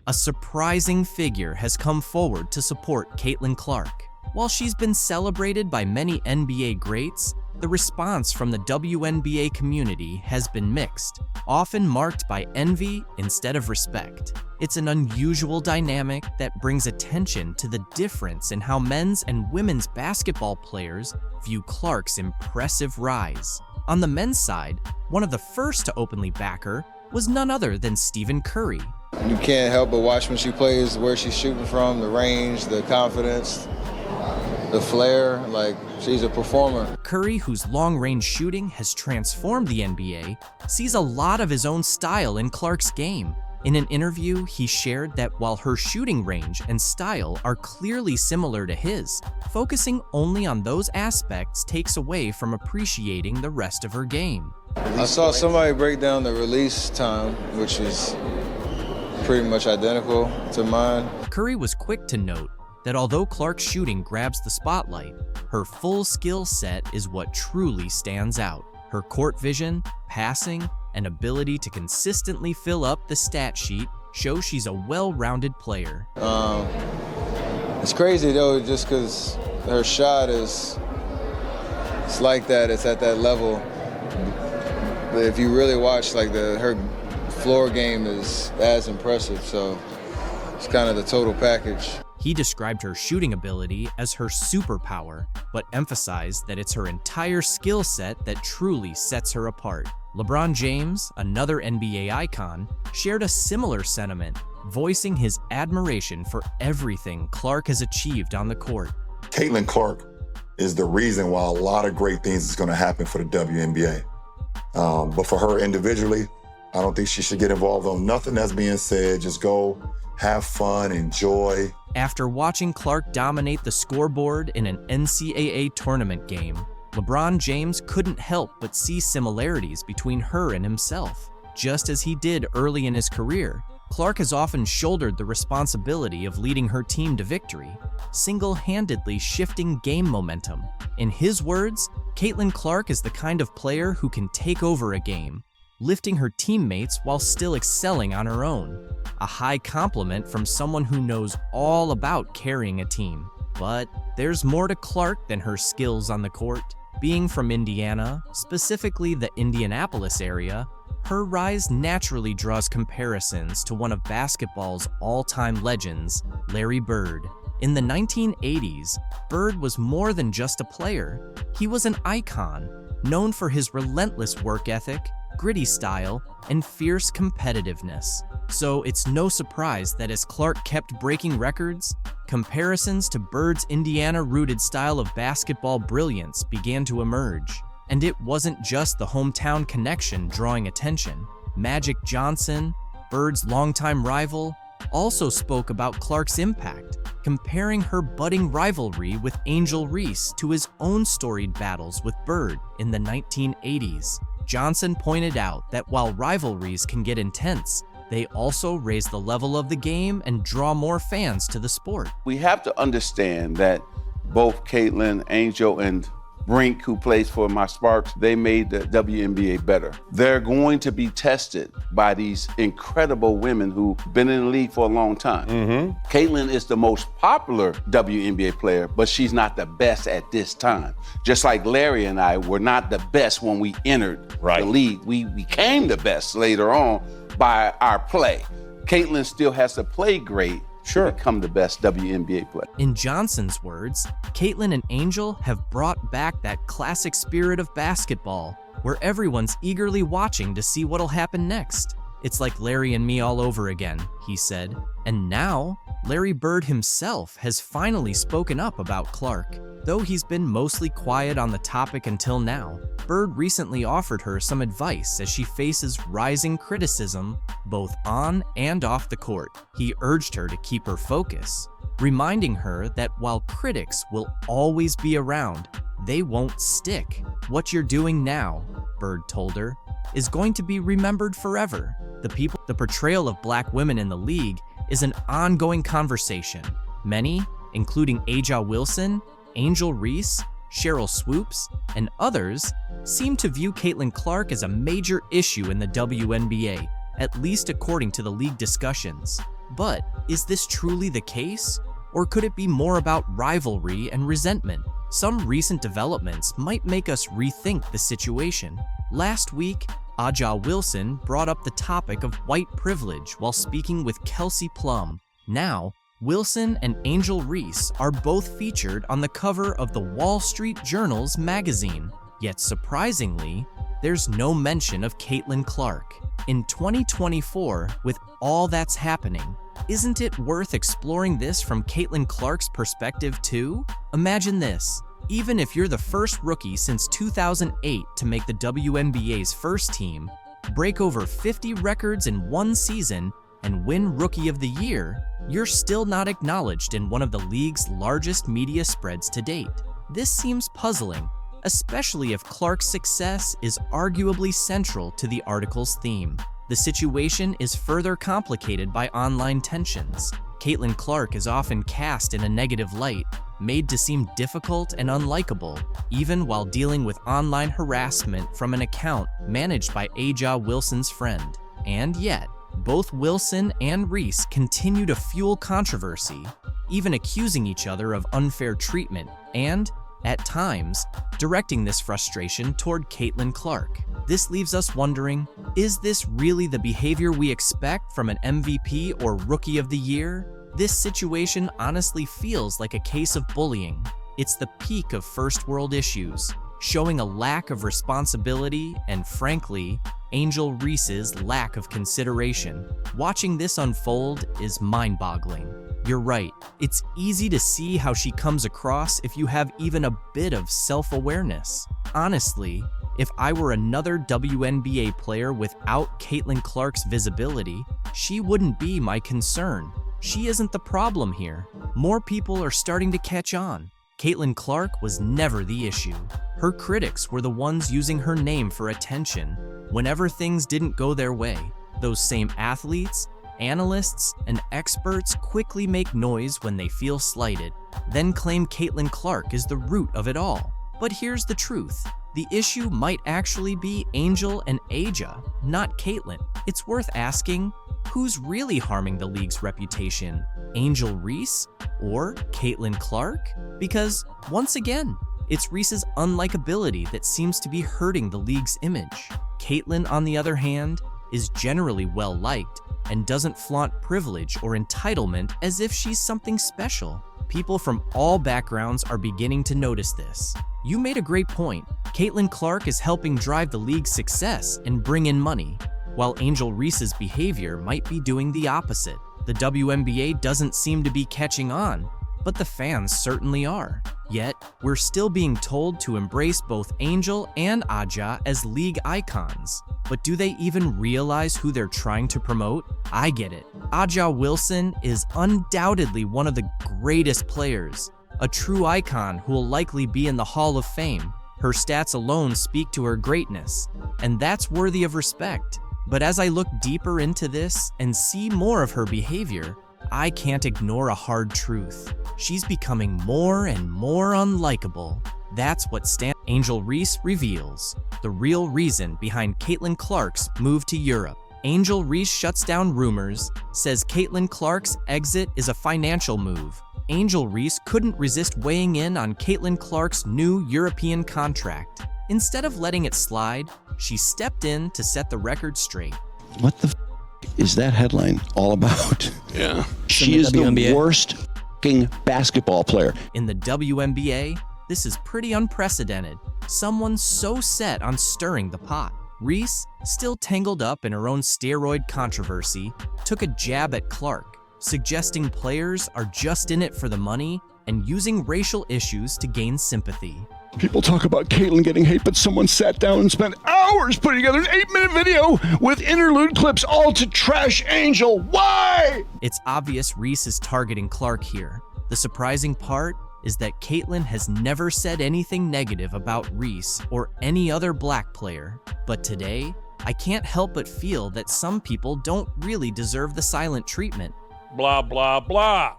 a surprising figure has come forward to support Caitlin Clark. While she's been celebrated by many NBA greats, the response from the WNBA community has been mixed, often marked by envy instead of respect. It's an unusual dynamic that brings attention to the difference in how men's and women's basketball players view Clark's impressive rise. On the men's side, one of the first to openly back her was none other than Stephen Curry. You can't help but watch when she plays, where she's shooting from, the range, the confidence, the flair, like she's a performer. Curry, whose long-range shooting has transformed the NBA, sees a lot of his own style in Clark's game. In an interview, he shared that while her shooting range and style are clearly similar to his, focusing only on those aspects takes away from appreciating the rest of her game. I saw somebody break down the release time, which is pretty much identical to mine. Curry was quick to note that although Clark's shooting grabs the spotlight, her full skill set is what truly stands out. Her court vision, passing, and ability to consistently fill up the stat sheet show she's a well-rounded player. It's crazy though, just because her shot it's like that, it's at that level. But if you really watch, like her floor game is as impressive, so it's kind of the total package. He described her shooting ability as her superpower, but emphasized that it's her entire skill set that truly sets her apart. LeBron James, another NBA icon, shared a similar sentiment, voicing his admiration for everything Clark has achieved on the court. Caitlin Clark is the reason why a lot of great things is going to happen for the WNBA. But for her individually, I don't think she should get involved on nothing that's being said. Just go, have fun, enjoy. After watching Clark dominate the scoreboard in an NCAA tournament game, LeBron James couldn't help but see similarities between her and himself. Just as he did early in his career, Clark has often shouldered the responsibility of leading her team to victory, single-handedly shifting game momentum. In his words, Caitlin Clark is the kind of player who can take over a game, lifting her teammates while still excelling on her own. A high compliment from someone who knows all about carrying a team. But there's more to Clark than her skills on the court. Being from Indiana, specifically the Indianapolis area, her rise naturally draws comparisons to one of basketball's all-time legends, Larry Bird. In the 1980s, Bird was more than just a player. He was an icon, known for his relentless work ethic, gritty style, and fierce competitiveness. So it's no surprise that as Clark kept breaking records, comparisons to Bird's Indiana-rooted style of basketball brilliance began to emerge. And it wasn't just the hometown connection drawing attention. Magic Johnson, Bird's longtime rival, also spoke about Clark's impact, comparing her budding rivalry with Angel Reese to his own storied battles with Bird in the 1980s. Johnson pointed out that while rivalries can get intense, they also raise the level of the game and draw more fans to the sport. We have to understand that both Caitlin, Angel, and Brink, who plays for my Sparks, they made the WNBA better. They're going to be tested by these incredible women who've been in the league for a long time. Caitlin is the most popular WNBA player, but she's not the best at this time. Just like Larry and I were not the best when we entered the league. We became the best later on by our play. Caitlin still has to play great to become the best WNBA player. In Johnson's words, Caitlin and Angel have brought back that classic spirit of basketball, where everyone's eagerly watching to see what'll happen next. It's like Larry and me all over again, he said. And now, Larry Bird himself has finally spoken up about Clark. Though he's been mostly quiet on the topic until now, Bird recently offered her some advice as she faces rising criticism both on and off the court. He urged her to keep her focus, reminding her that while critics will always be around, they won't stick. What you're doing now, Bird told her, is going to be remembered forever. The portrayal of black women in the league is an ongoing conversation. Many, including Aja Wilson, Angel Reese, Cheryl Swoops, and others, seem to view Caitlin Clark as a major issue in the WNBA, at least according to the league discussions. But is this truly the case? Or could it be more about rivalry and resentment? Some recent developments might make us rethink the situation. Last week, Aja Wilson brought up the topic of white privilege while speaking with Kelsey Plum. Now, Wilson and Angel Reese are both featured on the cover of the Wall Street Journal's magazine. Yet surprisingly, there's no mention of Caitlin Clark. In 2024, with all that's happening, isn't it worth exploring this from Caitlin Clark's perspective too? Imagine this. Even if you're the first rookie since 2008 to make the WNBA's first team, break over 50 records in one season, and win Rookie of the Year, you're still not acknowledged in one of the league's largest media spreads to date. This seems puzzling, especially if Clark's success is arguably central to the article's theme. The situation is further complicated by online tensions. Caitlin Clark is often cast in a negative light, made to seem difficult and unlikable, even while dealing with online harassment from an account managed by Aja Wilson's friend. And yet, both Wilson and Reese continue to fuel controversy, even accusing each other of unfair treatment and, at times, directing this frustration toward Caitlin Clark. This leaves us wondering, is this really the behavior we expect from an MVP or Rookie of the Year? This situation honestly feels like a case of bullying. It's the peak of first world issues, showing a lack of responsibility and, frankly, Angel Reese's lack of consideration. Watching this unfold is mind-boggling. You're right, it's easy to see how she comes across if you have even a bit of self-awareness. Honestly, if I were another WNBA player without Caitlin Clark's visibility, she wouldn't be my concern. She isn't the problem here. More people are starting to catch on. Caitlin Clark was never the issue. Her critics were the ones using her name for attention whenever things didn't go their way. Those same athletes, analysts, and experts quickly make noise when they feel slighted, then claim Caitlin Clark is the root of it all. But here's the truth. The issue might actually be Angel and Aja, not Caitlin. It's worth asking, who's really harming the league's reputation? Angel Reese or Caitlin Clark? Because, once again, it's Reese's unlikability that seems to be hurting the league's image. Caitlin, on the other hand, is generally well-liked and doesn't flaunt privilege or entitlement as if she's something special. People from all backgrounds are beginning to notice this. You made a great point. Caitlin Clark is helping drive the league's success and bring in money, while Angel Reese's behavior might be doing the opposite. The WNBA doesn't seem to be catching on, but the fans certainly are. Yet, we're still being told to embrace both Angel and Aja as league icons. But do they even realize who they're trying to promote? I get it. Aja Wilson is undoubtedly one of the greatest players, a true icon who will likely be in the Hall of Fame. Her stats alone speak to her greatness, and that's worthy of respect. But as I look deeper into this and see more of her behavior, I can't ignore a hard truth. She's becoming more and more unlikable. That's what Angel Reese reveals, the real reason behind Caitlin Clark's move to Europe. Angel Reese shuts down rumors, says Caitlin Clark's exit is a financial move. Angel Reese couldn't resist weighing in on Caitlin Clark's new European contract. Instead of letting it slide, she stepped in to set the record straight. What the is that headline all about? Yeah. She is the worst basketball player. In the WNBA, this is pretty unprecedented. Someone so set on stirring the pot. Reese, still tangled up in her own steroid controversy, took a jab at Clark, suggesting players are just in it for the money and using racial issues to gain sympathy. People talk about Caitlin getting hate, but someone sat down and spent hours putting together an 8-minute video with interlude clips all to trash Angel. Why? It's obvious Reese is targeting Clark here. The surprising part is that Caitlin has never said anything negative about Reese or any other black player. But today, I can't help but feel that some people don't really deserve the silent treatment. Blah, blah, blah.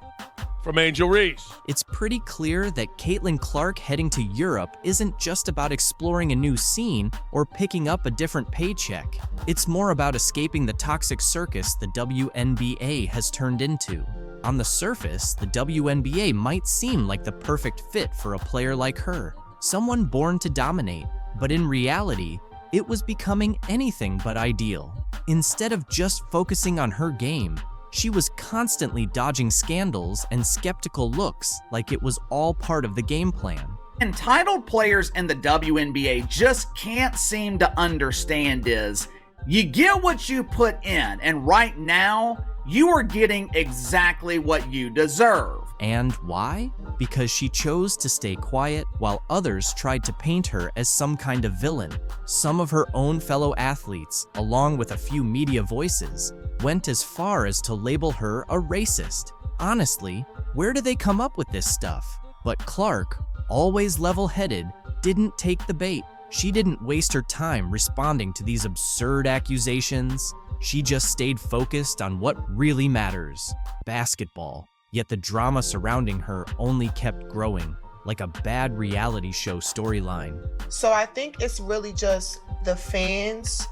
from Angel Reese. It's pretty clear that Caitlin Clark heading to Europe isn't just about exploring a new scene or picking up a different paycheck. It's more about escaping the toxic circus the WNBA has turned into. On the surface, the WNBA might seem like the perfect fit for a player like her, someone born to dominate, but in reality, it was becoming anything but ideal. Instead of just focusing on her game, she was constantly dodging scandals and skeptical looks like it was all part of the game plan. Entitled players in the WNBA just can't seem to understand is, you get what you put in, and right now, you are getting exactly what you deserve. And why? Because she chose to stay quiet while others tried to paint her as some kind of villain. Some of her own fellow athletes, along with a few media voices, went as far as to label her a racist. Honestly, where do they come up with this stuff? But Clark, always level-headed, didn't take the bait. She didn't waste her time responding to these absurd accusations. She just stayed focused on what really matters: basketball. Yet the drama surrounding her only kept growing, like a bad reality show storyline. So I think it's really just the fans,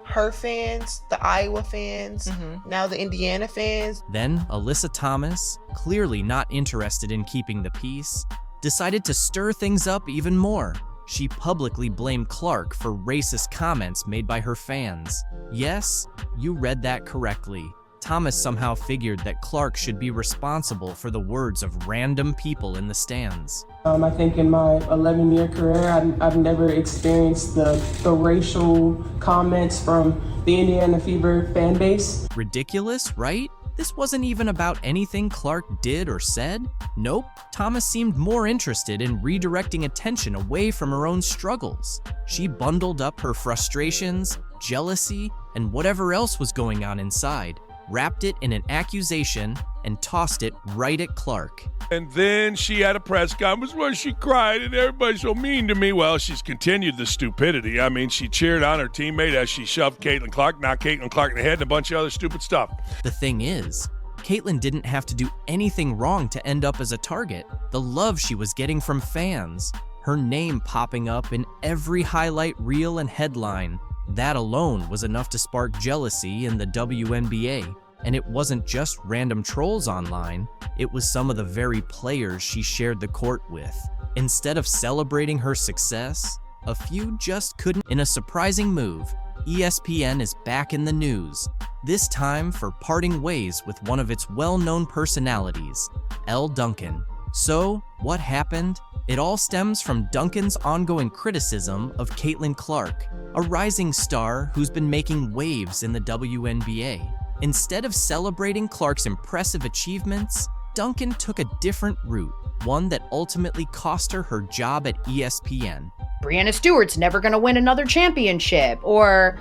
her fans, the Iowa fans, now the Indiana fans. Then Alyssa Thomas, clearly not interested in keeping the peace, decided to stir things up even more. She publicly blamed Clark for racist comments made by her fans. Yes, you read that correctly. Thomas somehow figured that Clark should be responsible for the words of random people in the stands. I think in my 11-year career, I've never experienced the racial comments from the Indiana Fever fan base. Ridiculous, right? This wasn't even about anything Clark did or said. Nope, Thomas seemed more interested in redirecting attention away from her own struggles. She bundled up her frustrations, jealousy, and whatever else was going on inside, wrapped it in an accusation, and tossed it right at Clark. And then she had a press conference where she cried and everybody's so mean to me. Well, she's continued the stupidity. I mean, she cheered on her teammate as she shoved Caitlin Clark, knocked Caitlin Clark in the head, and a bunch of other stupid stuff. The thing is, Caitlin didn't have to do anything wrong to end up as a target. The love she was getting from fans, her name popping up in every highlight reel and headline, that alone was enough to spark jealousy in the WNBA. And it wasn't just random trolls online, it was some of the very players she shared the court with. Instead of celebrating her success, a few just couldn't. In a surprising move, ESPN is back in the news, this time for parting ways with one of its well-known personalities, Elle Duncan. So, what happened? It all stems from Duncan's ongoing criticism of Caitlin Clark, a rising star who's been making waves in the WNBA. Instead of celebrating Clark's impressive achievements, Duncan took a different route, one that ultimately cost her her job at ESPN. Breanna Stewart's never going to win another championship, or,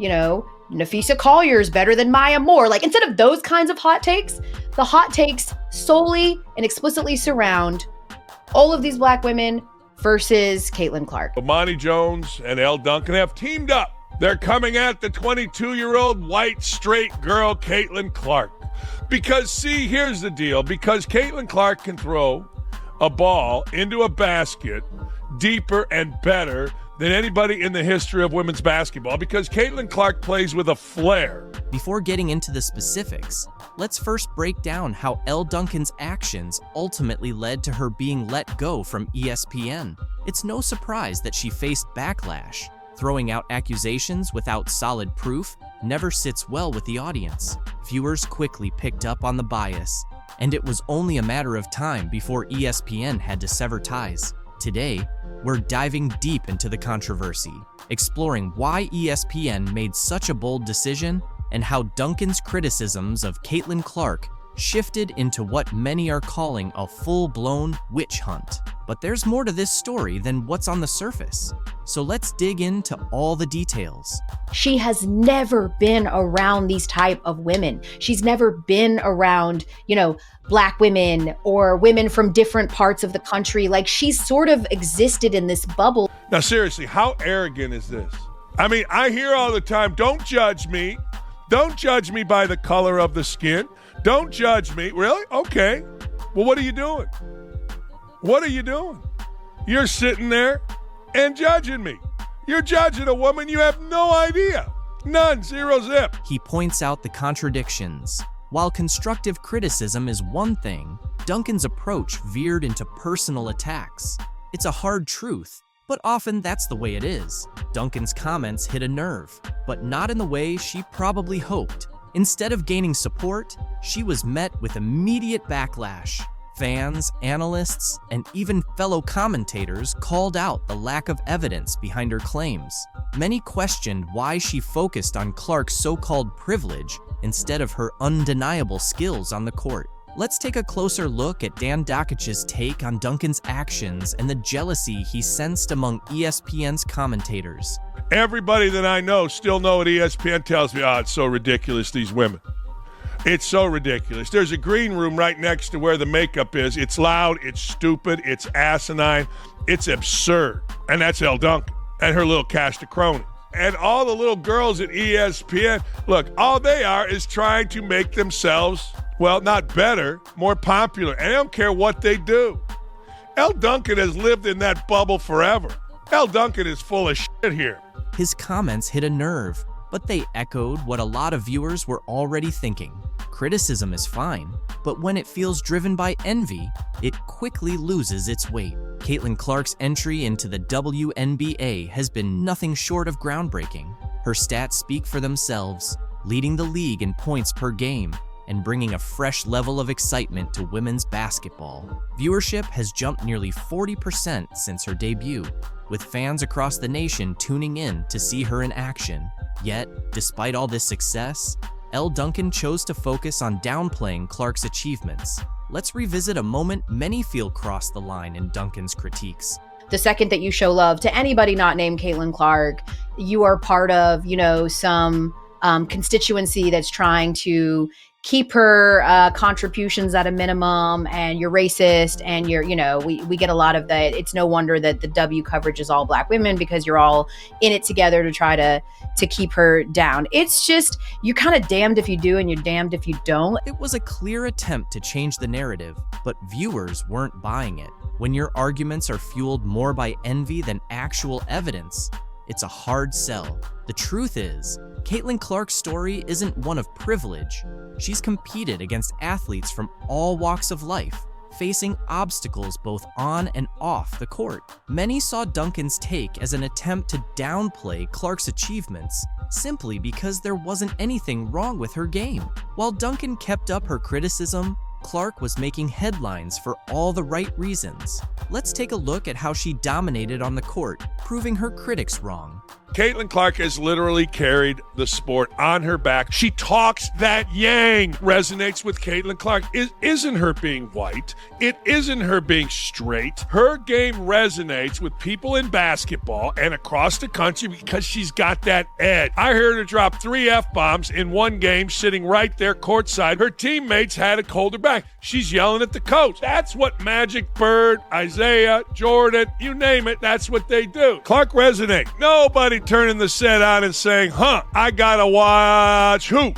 Nafisa Collier's better than Maya Moore. Like, instead of those kinds of hot takes, the hot takes solely and explicitly surround all of these black women versus Caitlin Clark. Amani Jones and Elle Duncan have teamed up. They're coming at the 22-year-old white straight girl, Caitlin Clark. Because, see, here's the deal. Because Caitlin Clark can throw a ball into a basket deeper and better than anybody in the history of women's basketball. Because Caitlin Clark plays with a flair. Before getting into the specifics, let's first break down how Elle Duncan's actions ultimately led to her being let go from ESPN. It's no surprise that she faced backlash. Throwing out accusations without solid proof never sits well with the audience. Viewers quickly picked up on the bias, and it was only a matter of time before ESPN had to sever ties. Today, we're diving deep into the controversy, exploring why ESPN made such a bold decision and how Duncan's criticisms of Caitlin Clark shifted into what many are calling a full-blown witch hunt. But there's more to this story than what's on the surface. So let's dig into all the details. She has never been around these type of women. She's never been around, black women or women from different parts of the country. Like, she's sort of existed in this bubble. Now, seriously, how arrogant is this? I mean, I hear all the time, don't judge me. Don't judge me by the color of the skin. Don't judge me. Really? Okay. Well, what are you doing? What are you doing? You're sitting there and judging me. You're judging a woman you have no idea. None, zero zip. He points out the contradictions. While constructive criticism is one thing, Duncan's approach veered into personal attacks. It's a hard truth, but often that's the way it is. Duncan's comments hit a nerve, but not in the way she probably hoped. Instead of gaining support, she was met with immediate backlash. Fans, analysts, and even fellow commentators called out the lack of evidence behind her claims. Many questioned why she focused on Clark's so-called privilege instead of her undeniable skills on the court. Let's take a closer look at Dan Dakic's take on Duncan's actions and the jealousy he sensed among ESPN's commentators. Everybody that I know still know what ESPN tells me. Oh, it's so ridiculous, these women. It's so ridiculous. There's a green room right next to where the makeup is. It's loud, it's stupid, it's asinine, it's absurd. And that's Elle Duncan and her little cast of cronies. And all the little girls at ESPN, look, all they are is trying to make themselves, well, not better, more popular. And I don't care what they do. Elle Duncan has lived in that bubble forever. Elle Duncan is full of shit here. His comments hit a nerve, but they echoed what a lot of viewers were already thinking. Criticism is fine, but when it feels driven by envy, it quickly loses its weight. Caitlin Clark's entry into the WNBA has been nothing short of groundbreaking. Her stats speak for themselves, leading the league in points per game and bringing a fresh level of excitement to women's basketball. Viewership has jumped nearly 40% since her debut, with fans across the nation tuning in to see her in action. Yet, despite all this success, Elle Duncan chose to focus on downplaying Clark's achievements. Let's revisit a moment many feel crossed the line in Duncan's critiques. The second that you show love to anybody not named Caitlin Clark, you are part of, some constituency that's trying to keep her contributions at a minimum, and you're racist, and we get a lot of that. It's no wonder that the W coverage is all Black women, because you're all in it together to try to keep her down. It's just, you're kind of damned if you do and you're damned if you don't. It was a clear attempt to change the narrative, but viewers weren't buying it. When your arguments are fueled more by envy than actual evidence, it's a hard sell. The truth is, Caitlin Clark's story isn't one of privilege. She's competed against athletes from all walks of life, facing obstacles both on and off the court. Many saw Duncan's take as an attempt to downplay Clark's achievements simply because there wasn't anything wrong with her game. While Duncan kept up her criticism, Clark was making headlines for all the right reasons. Let's take a look at how she dominated on the court, proving her critics wrong. Caitlin Clark has literally carried the sport on her back. She talks that yang. Resonates with Caitlin Clark. It isn't her being white. It isn't her being straight. Her game resonates with people in basketball and across the country because she's got that edge. I heard her drop 3 F-bombs in one game sitting right there courtside. Her teammates had to hold her back. She's yelling at the coach. That's what Magic, Bird, Isaiah, Jordan, you name it, that's what they do. Clark resonates. Nobody turning the set on and saying, I gotta watch who?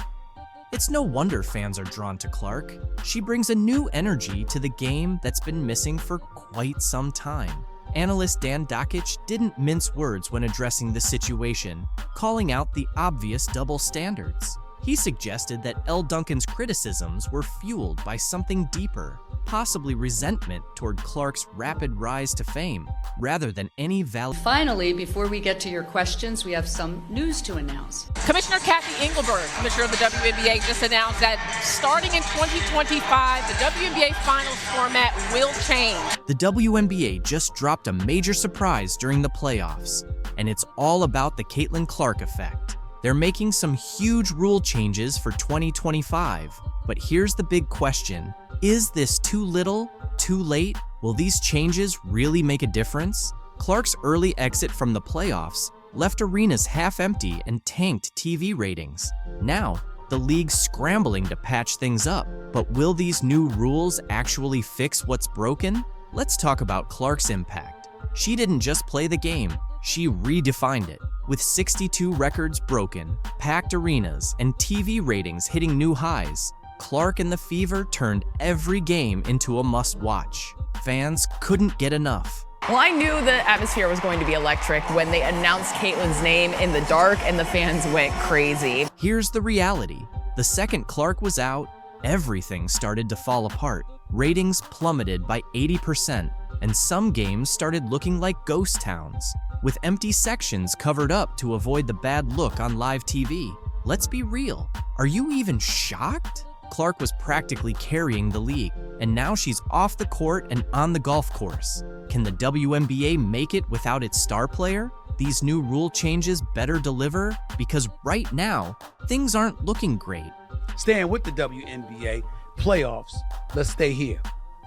It's no wonder fans are drawn to Clark. She brings a new energy to the game that's been missing for quite some time. Analyst Dan Dakic didn't mince words when addressing the situation, calling out the obvious double standards. He suggested that Elle Duncan's criticisms were fueled by something deeper, possibly resentment toward Clark's rapid rise to fame, rather than any valid. Finally, before we get to your questions, we have some news to announce. Commissioner Kathy Engelberg, Commissioner of the WNBA, just announced that starting in 2025, the WNBA Finals format will change. The WNBA just dropped a major surprise during the playoffs, and it's all about the Caitlin Clark effect. They're making some huge rule changes for 2025, but here's the big question. Is this too little, too late? Will these changes really make a difference? Clark's early exit from the playoffs left arenas half empty and tanked TV ratings. Now, the league's scrambling to patch things up, but will these new rules actually fix what's broken? Let's talk about Clark's impact. She didn't just play the game, she redefined it. With 62 records broken, packed arenas, and TV ratings hitting new highs, Clark and the Fever turned every game into a must-watch. Fans couldn't get enough. Well, I knew the atmosphere was going to be electric when they announced Caitlin's name in the dark and the fans went crazy. Here's the reality. The second Clark was out, everything started to fall apart. Ratings plummeted by 80%, and some games started looking like ghost towns, with empty sections covered up to avoid the bad look on live TV. Let's be real. Are you even shocked? Clark was practically carrying the league, and now she's off the court and on the golf course. Can the WNBA make it without its star player? These new rule changes better deliver, because right now, things aren't looking great. Staying with the WNBA playoffs, let's stay here.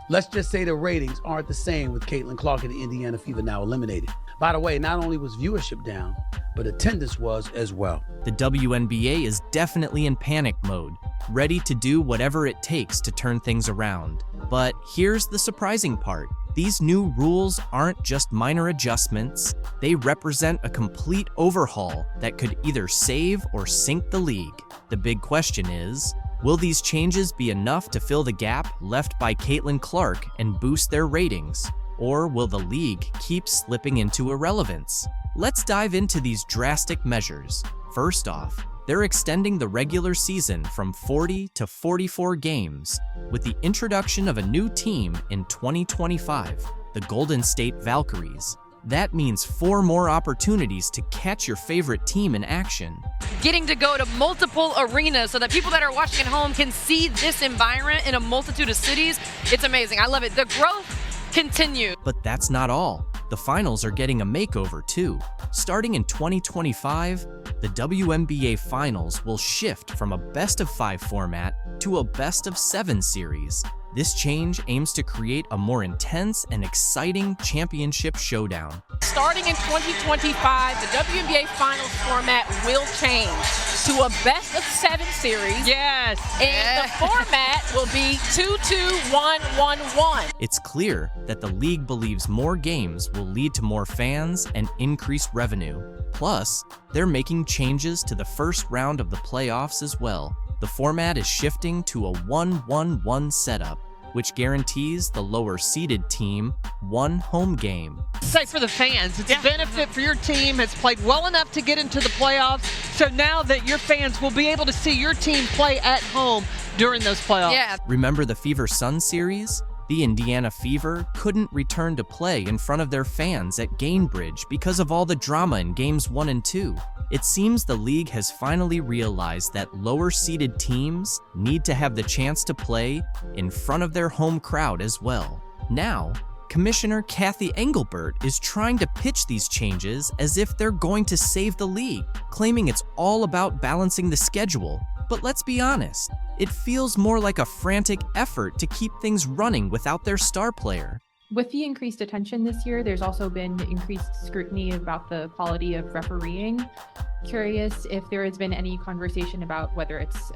Let's just say the ratings aren't the same with Caitlin Clark and the Indiana Fever now eliminated. By the way, not only was viewership down, but attendance was as well. The WNBA is definitely in panic mode, ready to do whatever it takes to turn things around. But here's the surprising part. These new rules aren't just minor adjustments, they represent a complete overhaul that could either save or sink the league. The big question is, will these changes be enough to fill the gap left by Caitlin Clark and boost their ratings? Or will the league keep slipping into irrelevance? Let's dive into these drastic measures. First off, they're extending the regular season from 40 to 44 games, with the introduction of a new team in 2025, the Golden State Valkyries. That means 4 more opportunities to catch your favorite team in action. Getting to go to multiple arenas so that people that are watching at home can see this environment in a multitude of cities. It's amazing. I love it. The growth continues. But that's not all. The finals are getting a makeover too. Starting in 2025, the WNBA finals will shift from a best-of-5 format to a best-of-7 series. This change aims to create a more intense and exciting championship showdown. Starting in 2025, the WNBA Finals format will change to a best-of-7 series. Yes. And the format will be 2-2-1-1-1. It's clear that the league believes more games will lead to more fans and increased revenue. Plus, they're making changes to the first round of the playoffs as well. The format is shifting to a 1-1-1 setup, which guarantees the lower-seeded team one home game. Say for the fans, it's a benefit for your team, has played well enough to get into the playoffs, so now that your fans will be able to see your team play at home during those playoffs. Yeah. Remember the Fever Sun series? The Indiana Fever couldn't return to play in front of their fans at Gainbridge because of all the drama in Games 1 and 2. It seems the league has finally realized that lower-seeded teams need to have the chance to play in front of their home crowd as well. Now, Commissioner Cathy Engelbert is trying to pitch these changes as if they're going to save the league, claiming it's all about balancing the schedule. But let's be honest, it feels more like a frantic effort to keep things running without their star player. With the increased attention this year, there's also been increased scrutiny about the quality of refereeing. Curious if there has been any conversation about whether it's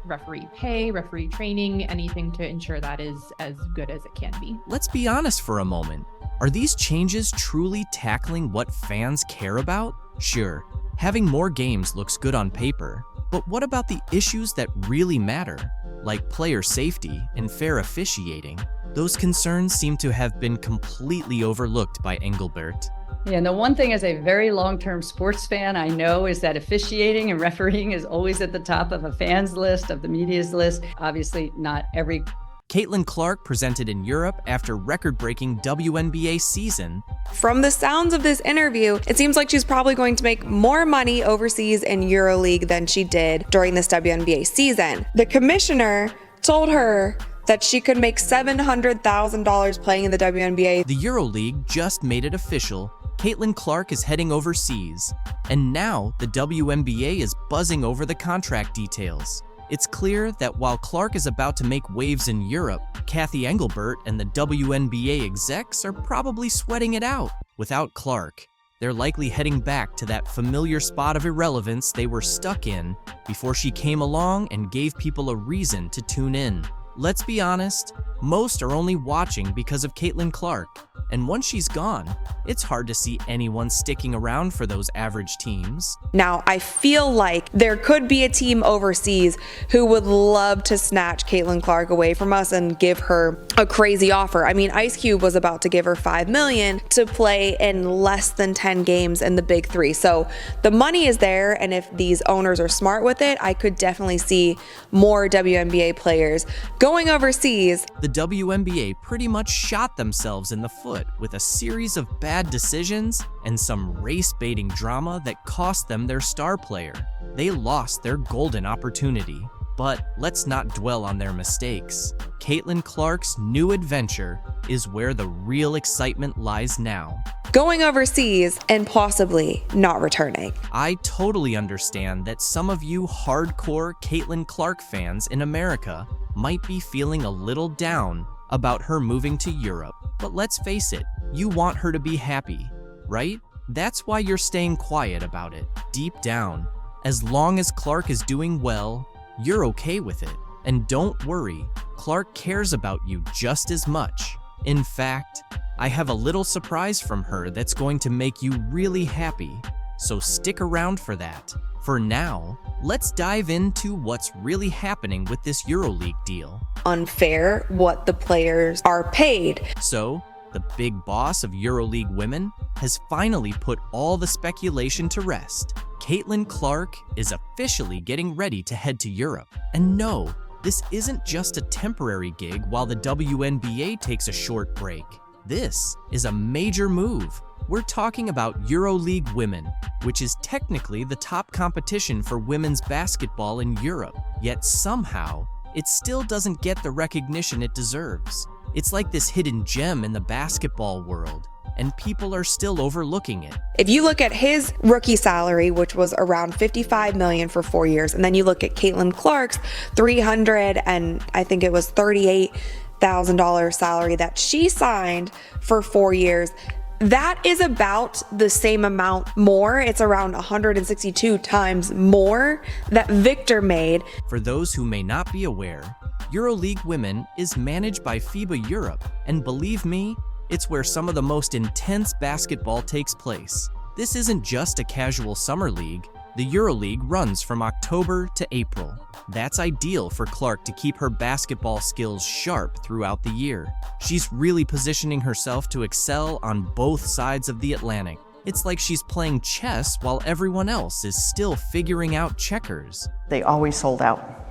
referee pay, referee training, anything to ensure that is as good as it can be. Let's be honest for a moment. Are these changes truly tackling what fans care about? Sure, having more games looks good on paper, but what about the issues that really matter, like player safety and fair officiating? Those concerns seem to have been completely overlooked by Engelbert. Yeah, and the one thing as a very long-term sports fan I know is that officiating and refereeing is always at the top of a fan's list, of the media's list. Obviously, not every. Caitlin Clark presented in Europe after record-breaking WNBA season. From the sounds of this interview, it seems like she's probably going to make more money overseas in EuroLeague than she did during this WNBA season. The commissioner told her that she could make $700,000 playing in the WNBA. The EuroLeague just made it official. Caitlin Clark is heading overseas, and now the WNBA is buzzing over the contract details. It's clear that while Clark is about to make waves in Europe, Cathy Engelbert and the WNBA execs are probably sweating it out. Without Clark, they're likely heading back to that familiar spot of irrelevance they were stuck in before she came along and gave people a reason to tune in. Let's be honest, most are only watching because of Caitlin Clark. And once she's gone, it's hard to see anyone sticking around for those average teams. Now, I feel like there could be a team overseas who would love to snatch Caitlin Clark away from us and give her a crazy offer. I mean, Ice Cube was about to give her $5 million to play in less than 10 games in the Big Three. So the money is there, and if these owners are smart with it, I could definitely see more WNBA players going overseas. The WNBA pretty much shot themselves in the foot with a series of bad decisions and some race-baiting drama that cost them their star player. They lost their golden opportunity. But let's not dwell on their mistakes. Caitlin Clark's new adventure is where the real excitement lies now. Going overseas and possibly not returning. I totally understand that some of you hardcore Caitlin Clark fans in America might be feeling a little down about her moving to Europe. But let's face it, you want her to be happy, right? That's why you're staying quiet about it, deep down. As long as Clark is doing well, you're okay with it. And don't worry, Clark cares about you just as much. In fact, I have a little surprise from her that's going to make you really happy. So stick around for that. For now, let's dive into what's really happening with this EuroLeague deal. Unfair what the players are paid. So, the big boss of EuroLeague women has finally put all the speculation to rest. Caitlin Clark is officially getting ready to head to Europe. And no, this isn't just a temporary gig while the WNBA takes a short break. This is a major move. We're talking about EuroLeague Women, which is technically the top competition for women's basketball in Europe. Yet somehow, it still doesn't get the recognition it deserves. It's like this hidden gem in the basketball world, and people are still overlooking it. If you look at his rookie salary, which was around $55 million for 4 years, and then you look at Caitlin Clark's $300 and I think it was $38,000 salary that she signed for 4 years, that is about the same amount more. It's around 162 times more that Victor made. For those who may not be aware, EuroLeague Women is managed by FIBA Europe, and believe me, it's where some of the most intense basketball takes place. This isn't just a casual summer league. The EuroLeague runs from October to April. That's ideal for Clark to keep her basketball skills sharp throughout the year. She's really positioning herself to excel on both sides of the Atlantic. It's like she's playing chess while everyone else is still figuring out checkers. They always sold out.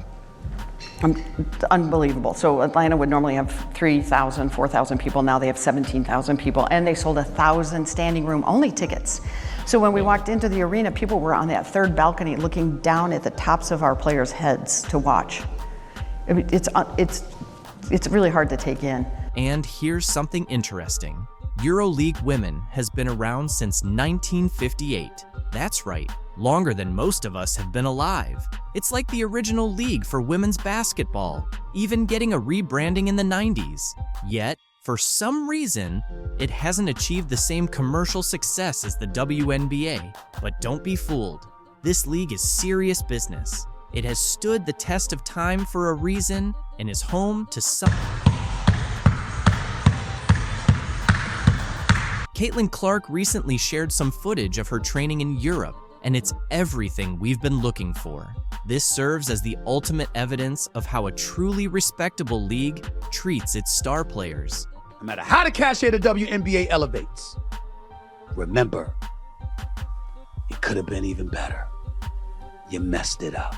Unbelievable. So Atlanta would normally have 3,000, 4,000 people. Now they have 17,000 people, and they sold 1,000 standing room only tickets. So when we walked into the arena, people were on that third balcony looking down at the tops of our players' heads to watch. I mean, it's really hard to take in. And here's something interesting. EuroLeague Women has been around since 1958. That's right, longer than most of us have been alive. It's like the original league for women's basketball, even getting a rebranding in the 90s. Yet, for some reason, it hasn't achieved the same commercial success as the WNBA. But don't be fooled. This league is serious business. It has stood the test of time for a reason and is home to some... Caitlin Clark recently shared some footage of her training in Europe, and it's everything we've been looking for. This serves as the ultimate evidence of how a truly respectable league treats its star players. No matter how the cachet of the WNBA elevates, remember, it could have been even better. You messed it up.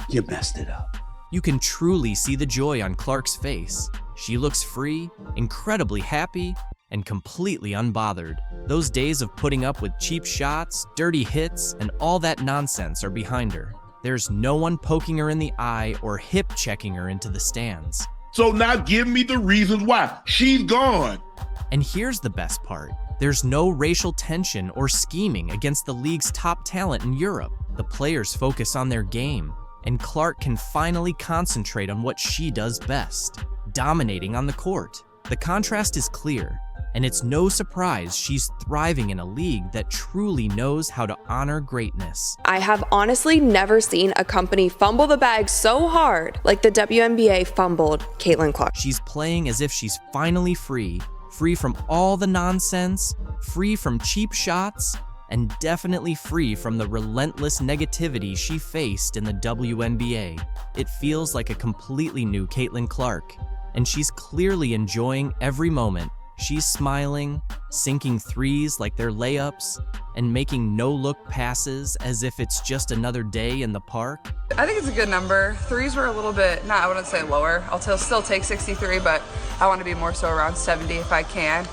You messed it up. You can truly see the joy on Clark's face. She looks free, incredibly happy, and completely unbothered. Those days of putting up with cheap shots, dirty hits, and all that nonsense are behind her. There's no one poking her in the eye or hip-checking her into the stands. So now give me the reasons why. She's gone. And here's the best part. There's no racial tension or scheming against the league's top talent in Europe. The players focus on their game, and Clark can finally concentrate on what she does best, dominating on the court. The contrast is clear, and it's no surprise she's thriving in a league that truly knows how to honor greatness. I have honestly never seen a company fumble the bag so hard like the WNBA fumbled Caitlin Clark. She's playing as if she's finally free free from all the nonsense, free from cheap shots, and definitely free from the relentless negativity she faced in the WNBA. It feels like a completely new Caitlin Clark, and she's clearly enjoying every moment. She's smiling, sinking threes like they're layups, and making no-look passes as if it's just another day in the park. I think it's a good number. Threes were a little bit, I wouldn't say lower. I'll still take 63, but I want to be more so around 70 if I can.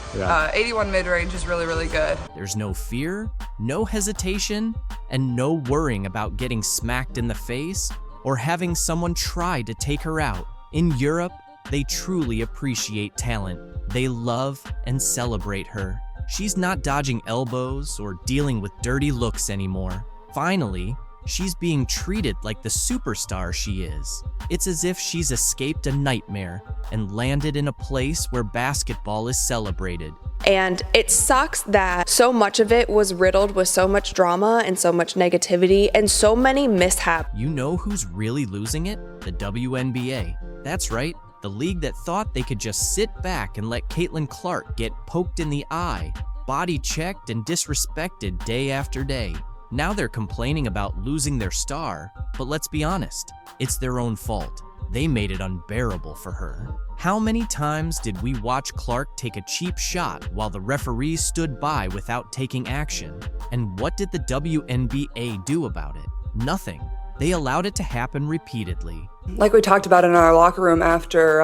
81 mid-range is really, really good. There's no fear, no hesitation, and no worrying about getting smacked in the face or having someone try to take her out. In Europe, they truly appreciate talent. They love and celebrate her. She's not dodging elbows or dealing with dirty looks anymore. Finally, she's being treated like the superstar she is. It's as if she's escaped a nightmare and landed in a place where basketball is celebrated. And it sucks that so much of it was riddled with so much drama and so much negativity and so many mishaps. You know who's really losing it? The WNBA. That's right. The league that thought they could just sit back and let Caitlin Clark get poked in the eye, body checked and disrespected day after day. Now they're complaining about losing their star, but let's be honest, it's their own fault. They made it unbearable for her. How many times did we watch Clark take a cheap shot while the referees stood by without taking action? And what did the WNBA do about it? Nothing. They allowed it to happen repeatedly. Like we talked about in our locker room after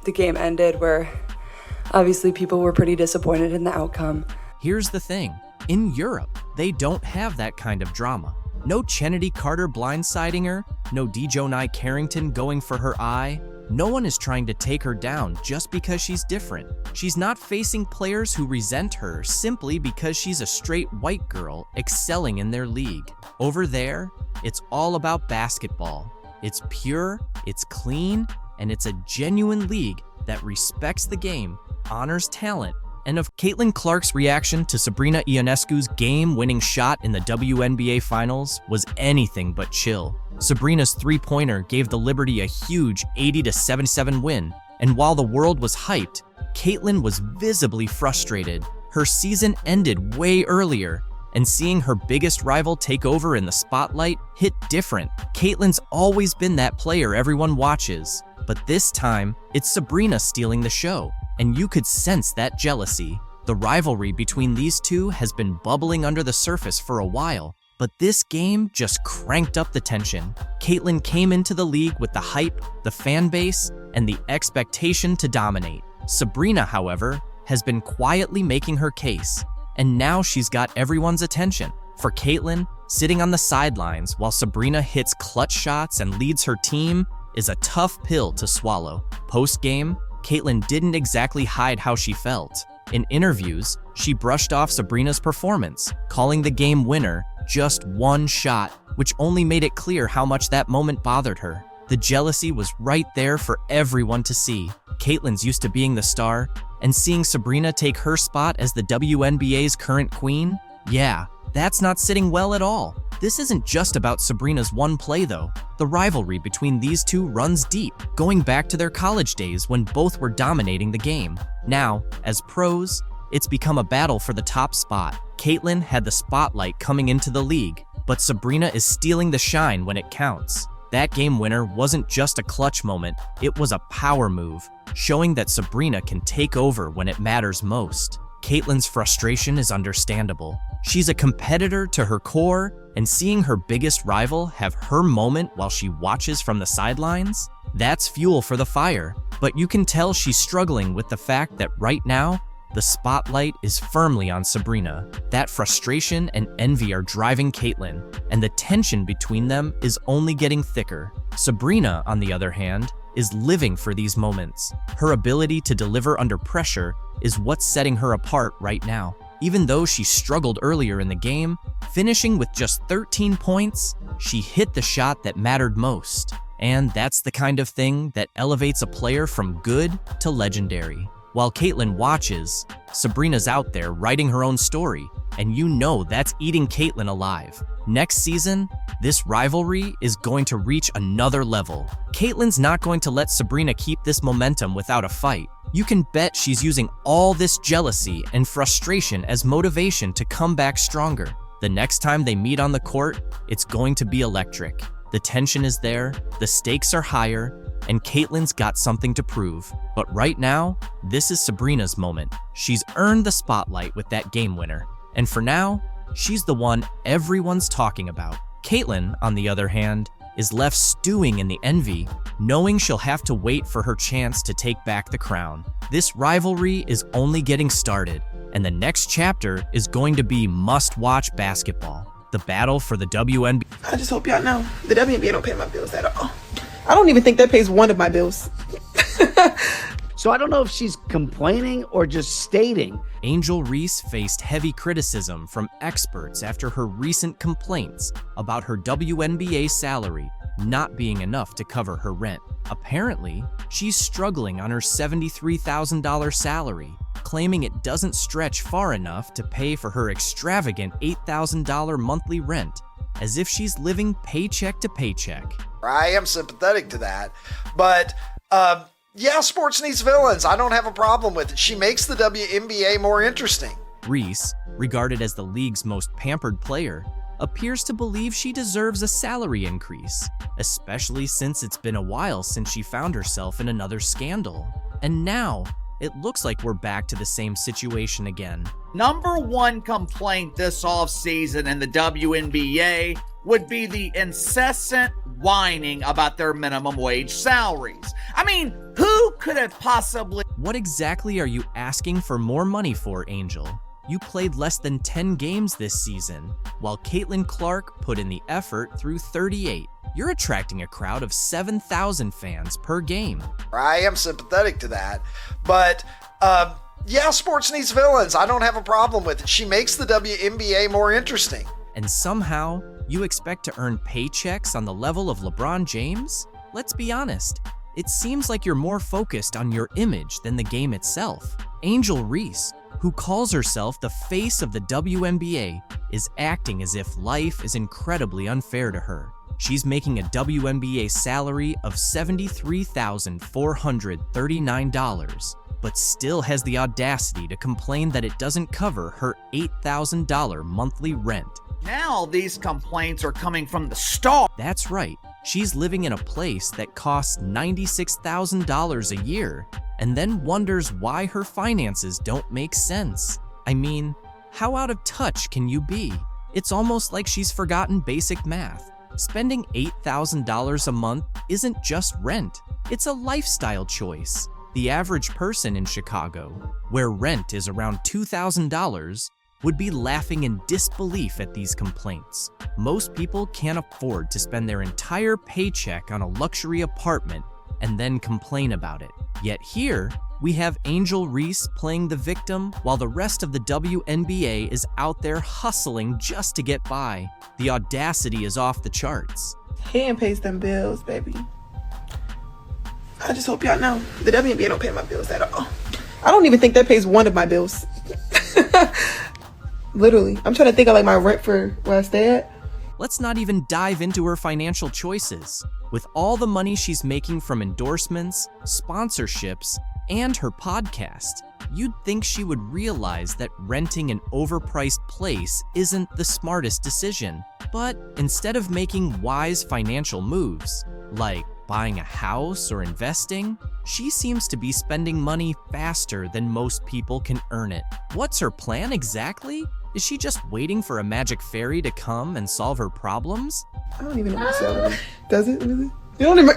the game ended, where obviously people were pretty disappointed in the outcome. Here's the thing. In Europe, they don't have that kind of drama. No Chennedy Carter blindsiding her, no Dejonai Carrington going for her eye. No one is trying to take her down just because she's different. She's not facing players who resent her simply because she's a straight white girl excelling in their league. Over there, it's all about basketball. It's pure, it's clean, and it's a genuine league that respects the game, honors talent, and of Caitlin Clark's reaction to Sabrina Ionescu's game-winning shot in the WNBA Finals was anything but chill. Sabrina's three-pointer gave the Liberty a huge 80-77 win, and while the world was hyped, Caitlin was visibly frustrated. Her season ended way earlier, and seeing her biggest rival take over in the spotlight hit different. Caitlin's always been that player everyone watches, but this time, it's Sabrina stealing the show, and you could sense that jealousy. The rivalry between these two has been bubbling under the surface for a while, but this game just cranked up the tension. Caitlin came into the league with the hype, the fan base, and the expectation to dominate. Sabrina, however, has been quietly making her case, and now she's got everyone's attention. For Caitlin, sitting on the sidelines while Sabrina hits clutch shots and leads her team is a tough pill to swallow. Post-game, Caitlin didn't exactly hide how she felt. In interviews, she brushed off Sabrina's performance, calling the game winner just one shot, which only made it clear how much that moment bothered her. The jealousy was right there for everyone to see. Caitlin's used to being the star, and seeing Sabrina take her spot as the WNBA's current queen? Yeah, that's not sitting well at all. This isn't just about Sabrina's one play though. The rivalry between these two runs deep, going back to their college days when both were dominating the game. Now, as pros, it's become a battle for the top spot. Caitlin had the spotlight coming into the league, but Sabrina is stealing the shine when it counts. That game winner wasn't just a clutch moment, it was a power move, showing that Sabrina can take over when it matters most. Caitlin's frustration is understandable. She's a competitor to her core, and seeing her biggest rival have her moment while she watches from the sidelines, that's fuel for the fire. But you can tell she's struggling with the fact that right now, the spotlight is firmly on Sabrina. That frustration and envy are driving Caitlin, and the tension between them is only getting thicker. Sabrina, on the other hand, is living for these moments. Her ability to deliver under pressure is what's setting her apart right now. Even though she struggled earlier in the game, finishing with just 13 points, she hit the shot that mattered most. And that's the kind of thing that elevates a player from good to legendary. While Caitlin watches, Sabrina's out there writing her own story, and you know that's eating Caitlin alive. Next season, this rivalry is going to reach another level. Caitlin's not going to let Sabrina keep this momentum without a fight. You can bet she's using all this jealousy and frustration as motivation to come back stronger. The next time they meet on the court, it's going to be electric. The tension is there, the stakes are higher, and Caitlyn's got something to prove. But right now, this is Sabrina's moment. She's earned the spotlight with that game winner. And for now, she's the one everyone's talking about. Caitlyn, on the other hand, is left stewing in the envy, knowing she'll have to wait for her chance to take back the crown. This rivalry is only getting started, and the next chapter is going to be must-watch basketball. The battle for the WNBA. I just hope y'all know, the WNBA don't pay my bills at all. I don't even think that pays one of my bills. So I don't know if she's complaining or just stating. Angel Reese faced heavy criticism from experts after her recent complaints about her WNBA salary not being enough to cover her rent. Apparently, she's struggling on her $73,000 salary, claiming it doesn't stretch far enough to pay for her extravagant $8,000 monthly rent, as if she's living paycheck to paycheck. I am sympathetic to that, but yeah, sports needs villains. I don't have a problem with it. She makes the WNBA more interesting. Reese, regarded as the league's most pampered player, appears to believe she deserves a salary increase, especially since it's been a while since she found herself in another scandal. And now, it looks like we're back to the same situation again. Number one complaint this offseason in the WNBA would be the incessant whining about their minimum wage salaries. I mean, who could have possibly... What exactly are you asking for more money for, Angel? You played less than 10 games this season, while Caitlin Clark put in the effort through 38. You're attracting a crowd of 7,000 fans per game. I am sympathetic to that, but yeah, sports needs villains. I don't have a problem with it. She makes the WNBA more interesting. And somehow, you expect to earn paychecks on the level of LeBron James? Let's be honest, it seems like you're more focused on your image than the game itself. Angel Reese, who calls herself the face of the WNBA, is acting as if life is incredibly unfair to her. She's making a WNBA salary of $73,439, but still has the audacity to complain that it doesn't cover her $8,000 monthly rent. Now these complaints are coming from the star. That's right. She's living in a place that costs $96,000 a year, and then wonders why her finances don't make sense. I mean, how out of touch can you be? It's almost like she's forgotten basic math. Spending $8,000 a month isn't just rent, it's a lifestyle choice. The average person in Chicago, where rent is around $2,000, would be laughing in disbelief at these complaints. Most people can't afford to spend their entire paycheck on a luxury apartment and then complain about it. Yet here, we have Angel Reese playing the victim while the rest of the WNBA is out there hustling just to get by. The audacity is off the charts. Hand pays them bills, baby. I just hope y'all know, the WNBA don't pay my bills at all. I don't even think that pays one of my bills. Literally. I'm trying to think of like my rent for where I stay at. Let's not even dive into her financial choices. With all the money she's making from endorsements, sponsorships, and her podcast, you'd think she would realize that renting an overpriced place isn't the smartest decision. But instead of making wise financial moves, like buying a house or investing, she seems to be spending money faster than most people can earn it. What's her plan exactly? Is she just waiting for a magic fairy to come and solve her problems? I don't even know what salary does it really. You don't even.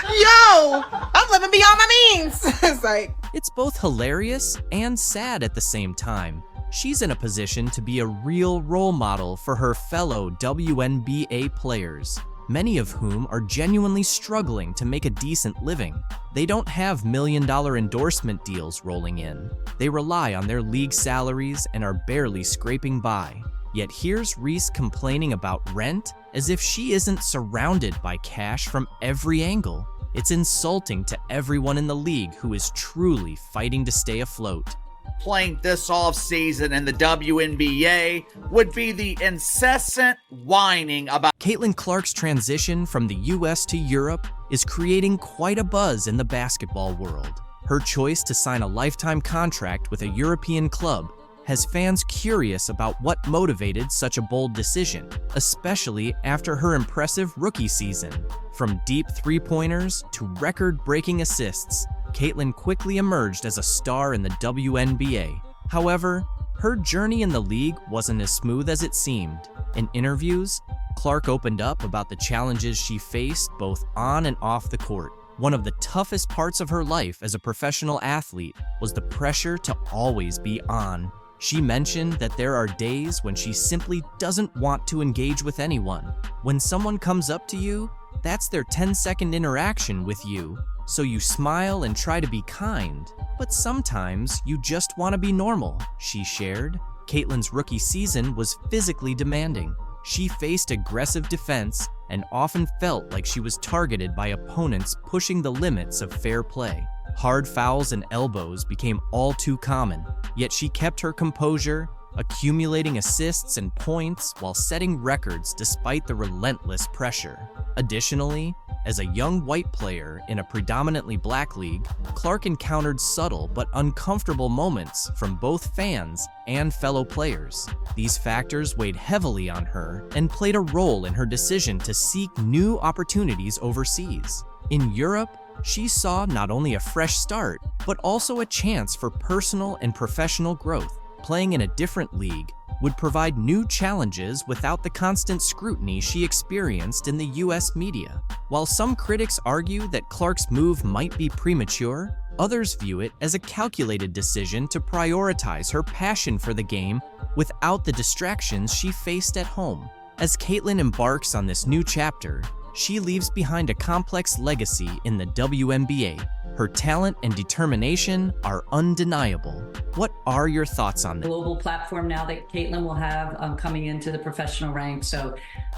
Yo, I'm living beyond my means. It's like, it's both hilarious and sad at the same time. She's in a position to be a real role model for her fellow WNBA players, many of whom are genuinely struggling to make a decent living. They don't have million-dollar endorsement deals rolling in. They rely on their league salaries and are barely scraping by. Yet here's Reese complaining about rent as if she isn't surrounded by cash from every angle. It's insulting to everyone in the league who is truly fighting to stay afloat. Playing this offseason in the WNBA would be the incessant whining about... Caitlin Clark's transition from the US to Europe is creating quite a buzz in the basketball world. Her choice to sign a lifetime contract with a European club has fans curious about what motivated such a bold decision, especially after her impressive rookie season. From deep three-pointers to record-breaking assists, Caitlin quickly emerged as a star in the WNBA. However, her journey in the league wasn't as smooth as it seemed. In interviews, Clark opened up about the challenges she faced both on and off the court. One of the toughest parts of her life as a professional athlete was the pressure to always be on. She mentioned that there are days when she simply doesn't want to engage with anyone. When someone comes up to you, that's their 10-second interaction with you, so you smile and try to be kind. But sometimes you just want to be normal, she shared. Caitlin's rookie season was physically demanding. She faced aggressive defense and often felt like she was targeted by opponents pushing the limits of fair play. Hard fouls and elbows became all too common, yet she kept her composure, accumulating assists and points while setting records despite the relentless pressure. Additionally, as a young white player in a predominantly black league, Clark encountered subtle but uncomfortable moments from both fans and fellow players. These factors weighed heavily on her and played a role in her decision to seek new opportunities overseas. In Europe, she saw not only a fresh start, but also a chance for personal and professional growth. Playing in a different league would provide new challenges without the constant scrutiny she experienced in the US media. While some critics argue that Clark's move might be premature, others view it as a calculated decision to prioritize her passion for the game without the distractions she faced at home. As Caitlin embarks on this new chapter, she leaves behind a complex legacy in the WNBA. Her talent and determination are undeniable. What are your thoughts on this? Global platform now that Caitlin will have coming into the professional ranks. So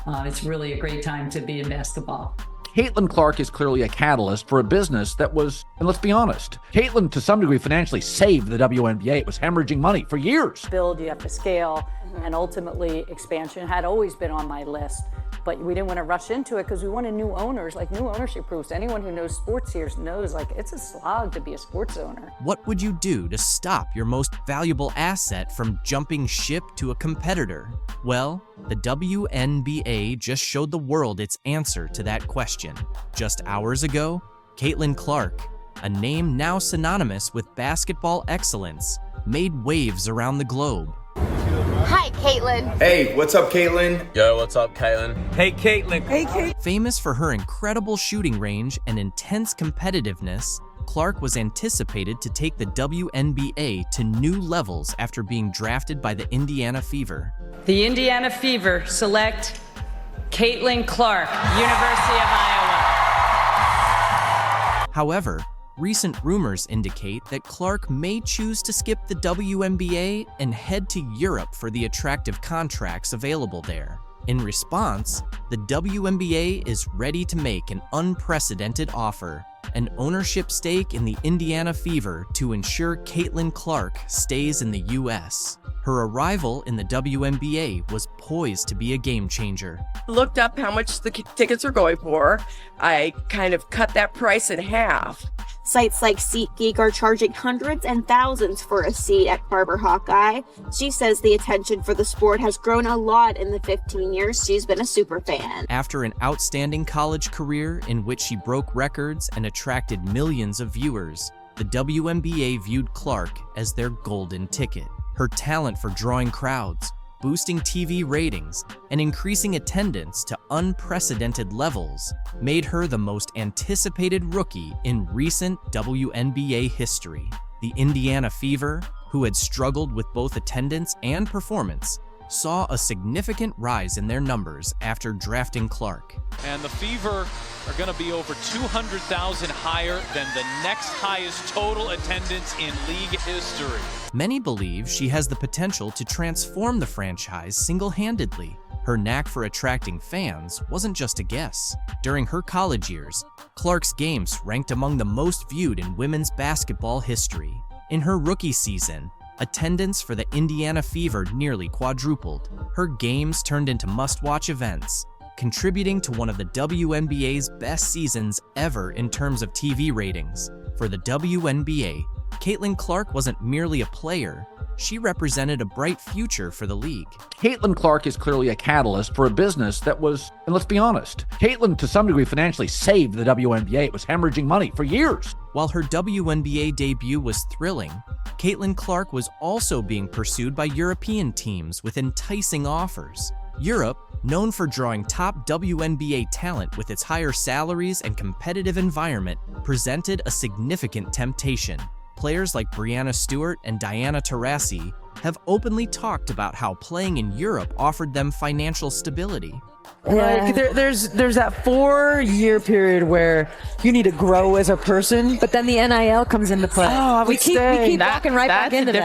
it's really a great time to be in basketball. Caitlin Clark is clearly a catalyst for a business that was, and let's be honest, Caitlin to some degree financially saved the WNBA. It was hemorrhaging money for years. Build, you have to scale, and ultimately expansion had always been on my list. But we didn't want to rush into it because we wanted new owners, like new ownership groups. Anyone who knows sports here knows like it's a slog to be a sports owner. What would you do to stop your most valuable asset from jumping ship to a competitor? Well, the WNBA just showed the world its answer to that question. Just hours ago, Caitlin Clark, a name now synonymous with basketball excellence, made waves around the globe. Hi, Caitlin. Hey, what's up, Caitlin? Yo, what's up, Caitlin? Hey, Caitlin. Hey, Caitlin. Famous for her incredible shooting range and intense competitiveness, Clark was anticipated to take the WNBA to new levels after being drafted by the Indiana Fever. The Indiana Fever select Caitlin Clark, University of Iowa. However, recent rumors indicate that Clark may choose to skip the WNBA and head to Europe for the attractive contracts available there. In response, the WNBA is ready to make an unprecedented offer, an ownership stake in the Indiana Fever to ensure Caitlin Clark stays in the US. Her arrival in the WNBA was poised to be a game changer. Looked up how much the tickets are going for. I kind of cut that price in half. Sites like SeatGeek are charging hundreds and thousands for a seat at Barber Hawkeye. She says the attention for the sport has grown a lot in the 15 years she's been a super fan. After an outstanding college career in which she broke records and attracted millions of viewers, the WNBA viewed Clark as their golden ticket. Her talent for drawing crowds, boosting TV ratings, and increasing attendance to unprecedented levels made her the most anticipated rookie in recent WNBA history. The Indiana Fever, who had struggled with both attendance and performance, saw a significant rise in their numbers after drafting Clark. And the Fever are going to be over 200,000 higher than the next highest total attendance in league history. Many believe she has the potential to transform the franchise single-handedly. Her knack for attracting fans wasn't just a guess. During her college years, Clark's games ranked among the most viewed in women's basketball history. In her rookie season, attendance for the Indiana Fever nearly quadrupled. Her games turned into must-watch events, contributing to one of the WNBA's best seasons ever in terms of TV ratings. For the WNBA, Caitlin Clark wasn't merely a player, she represented a bright future for the league. Caitlin Clark is clearly a catalyst for a business that was, and let's be honest, Caitlin to some degree financially saved the WNBA. It was hemorrhaging money for years. While her WNBA debut was thrilling, Caitlin Clark was also being pursued by European teams with enticing offers. Europe, known for drawing top WNBA talent with its higher salaries and competitive environment, presented a significant temptation. Players like Breanna Stewart and Diana Taurasi have openly talked about how playing in Europe offered them financial stability. Like there's that 4-year period where you need to grow as a person, but then the NIL comes into play. Oh, we keep walking right back into that.